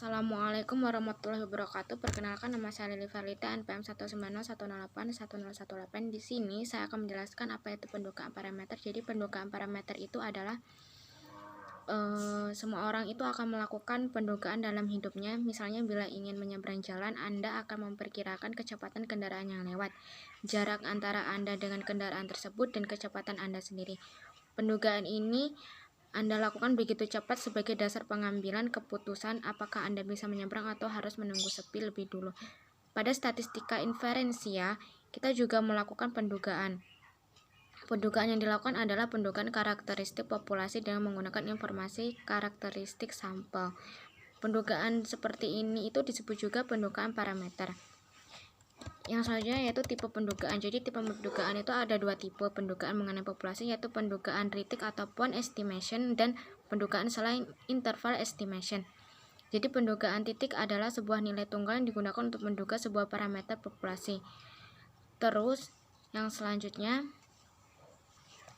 Assalamualaikum warahmatullahi wabarakatuh. Perkenalkan, nama saya Lili Farlita, NPM 190108108. Di sini saya akan menjelaskan apa itu pendugaan parameter. Jadi pendugaan parameter itu adalah semua orang itu akan melakukan pendugaan dalam hidupnya. Misalnya bila ingin menyeberang jalan, Anda akan memperkirakan kecepatan kendaraan yang lewat, jarak antara Anda dengan kendaraan tersebut, dan kecepatan Anda sendiri. Pendugaan ini Anda lakukan begitu cepat sebagai dasar pengambilan keputusan apakah Anda bisa menyeberang atau harus menunggu sepi lebih dulu. Pada statistika inferensia, kita juga melakukan pendugaan. Pendugaan yang dilakukan adalah pendugaan karakteristik populasi dengan menggunakan informasi karakteristik sampel. Pendugaan seperti ini itu disebut juga pendugaan parameter. Yang selanjutnya yaitu tipe pendugaan. Jadi tipe pendugaan itu ada dua tipe pendugaan mengenai populasi, yaitu pendugaan ritik atau point estimation dan pendugaan selain interval estimation. Jadi pendugaan titik adalah sebuah nilai tunggal yang digunakan untuk menduga sebuah parameter populasi. Terus yang selanjutnya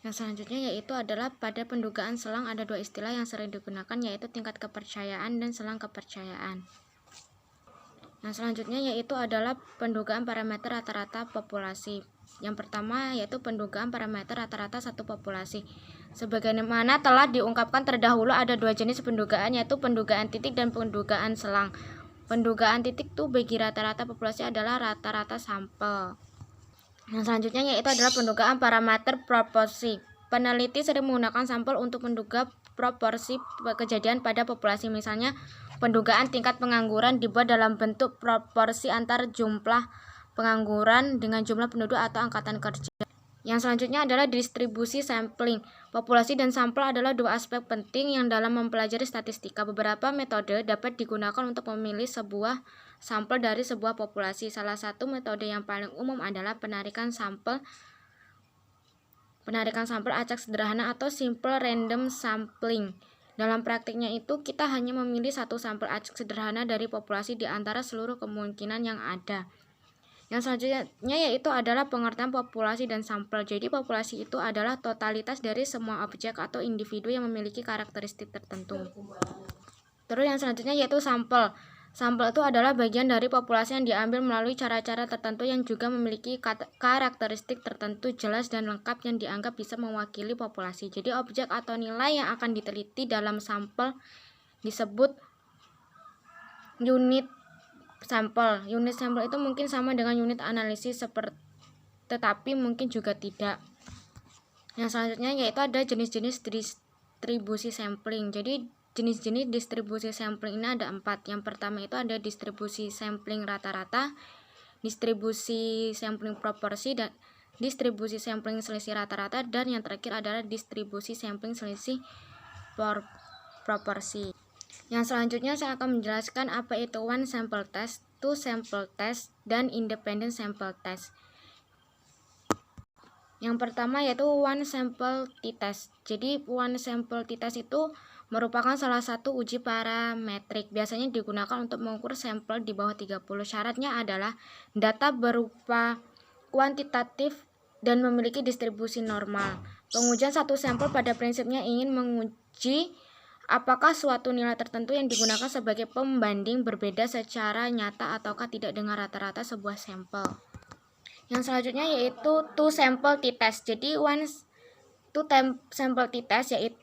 yaitu adalah pada pendugaan selang ada dua istilah yang sering digunakan, yaitu tingkat kepercayaan dan selang kepercayaan. Nah, selanjutnya yaitu adalah pendugaan parameter rata-rata populasi. Yang pertama yaitu pendugaan parameter rata-rata satu populasi. Sebagaimana telah diungkapkan terdahulu, ada dua jenis pendugaan, yaitu pendugaan titik dan pendugaan selang. Pendugaan titik itu bagi rata-rata populasi adalah rata-rata sampel. Yang selanjutnya yaitu adalah pendugaan parameter proporsi. Peneliti sering menggunakan sampel untuk menduga proporsi kejadian pada populasi. Misalnya, pendugaan tingkat pengangguran dibuat dalam bentuk proporsi antara jumlah pengangguran dengan jumlah penduduk atau angkatan kerja. Yang selanjutnya adalah distribusi sampling. Populasi dan sampel adalah dua aspek penting yang dalam mempelajari statistika. Beberapa metode dapat digunakan untuk memilih sebuah sampel dari sebuah populasi. Salah satu metode yang paling umum adalah penarikan sampel acak sederhana atau simple random sampling. Dalam praktiknya itu, kita hanya memilih satu sampel acak sederhana dari populasi di antara seluruh kemungkinan yang ada. Yang selanjutnya yaitu adalah pengertian populasi dan sampel. Jadi populasi itu adalah totalitas dari semua objek atau individu yang memiliki karakteristik tertentu. Terus yang selanjutnya yaitu sampel. Sampel itu adalah bagian dari populasi yang diambil melalui cara-cara tertentu yang juga memiliki karakteristik tertentu jelas dan lengkap yang dianggap bisa mewakili populasi. Jadi objek atau nilai yang akan diteliti dalam sampel disebut unit sampel. Unit sampel itu mungkin sama dengan unit analisis tetapi mungkin juga tidak. Yang selanjutnya yaitu ada jenis-jenis distribusi sampling. Jadi jenis-jenis distribusi sampling ini ada 4. Yang pertama itu ada distribusi sampling rata-rata, distribusi sampling proporsi, dan distribusi sampling selisih rata-rata, dan yang terakhir adalah distribusi sampling selisih proporsi. Yang selanjutnya saya akan menjelaskan apa itu one sample test, two sample test, dan independent sample test. Yang pertama yaitu one sample t-test. Jadi one sample t-test itu merupakan salah satu uji parametrik. Biasanya digunakan untuk mengukur sampel di bawah 30. Syaratnya adalah data berupa kuantitatif dan memiliki distribusi normal. Pengujian satu sampel pada prinsipnya ingin menguji apakah suatu nilai tertentu yang digunakan sebagai pembanding berbeda secara nyata ataukah tidak dengan rata-rata sebuah sampel. Yang selanjutnya yaitu two sample t-test. Jadi two sample t-test yaitu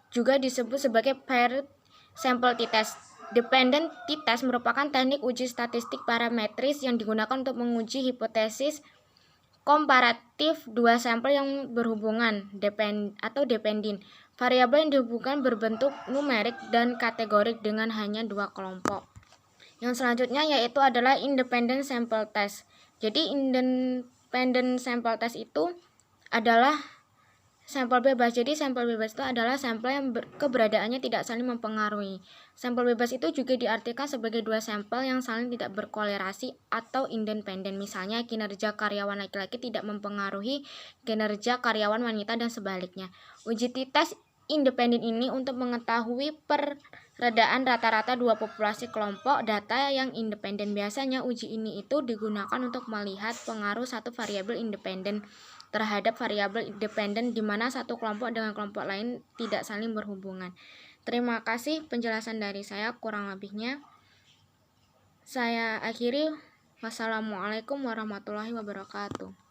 juga disebut sebagai paired sample t-test. Dependent t-test merupakan teknik uji statistik parametris yang digunakan untuk menguji hipotesis komparatif dua sampel yang berhubungan dependent. Variabel yang dihubungkan berbentuk numerik dan kategorik dengan hanya dua kelompok. Yang selanjutnya yaitu adalah independent sample test. Jadi independent sample test itu adalah sampel bebas. Jadi sampel bebas itu adalah sampel yang keberadaannya tidak saling mempengaruhi. Sampel bebas itu juga diartikan sebagai dua sampel yang saling tidak berkolerasi atau independen. Misalnya kinerja karyawan laki-laki tidak mempengaruhi kinerja karyawan wanita dan sebaliknya. Uji t-test independen ini untuk mengetahui perbedaan rata-rata dua populasi kelompok data yang independen. Biasanya uji ini itu digunakan untuk melihat pengaruh satu variabel independen terhadap variabel independen di mana satu kelompok dengan kelompok lain tidak saling berhubungan. Terima kasih penjelasan dari saya, kurang lebihnya Saya akhiri. Wassalamualaikum warahmatullahi wabarakatuh.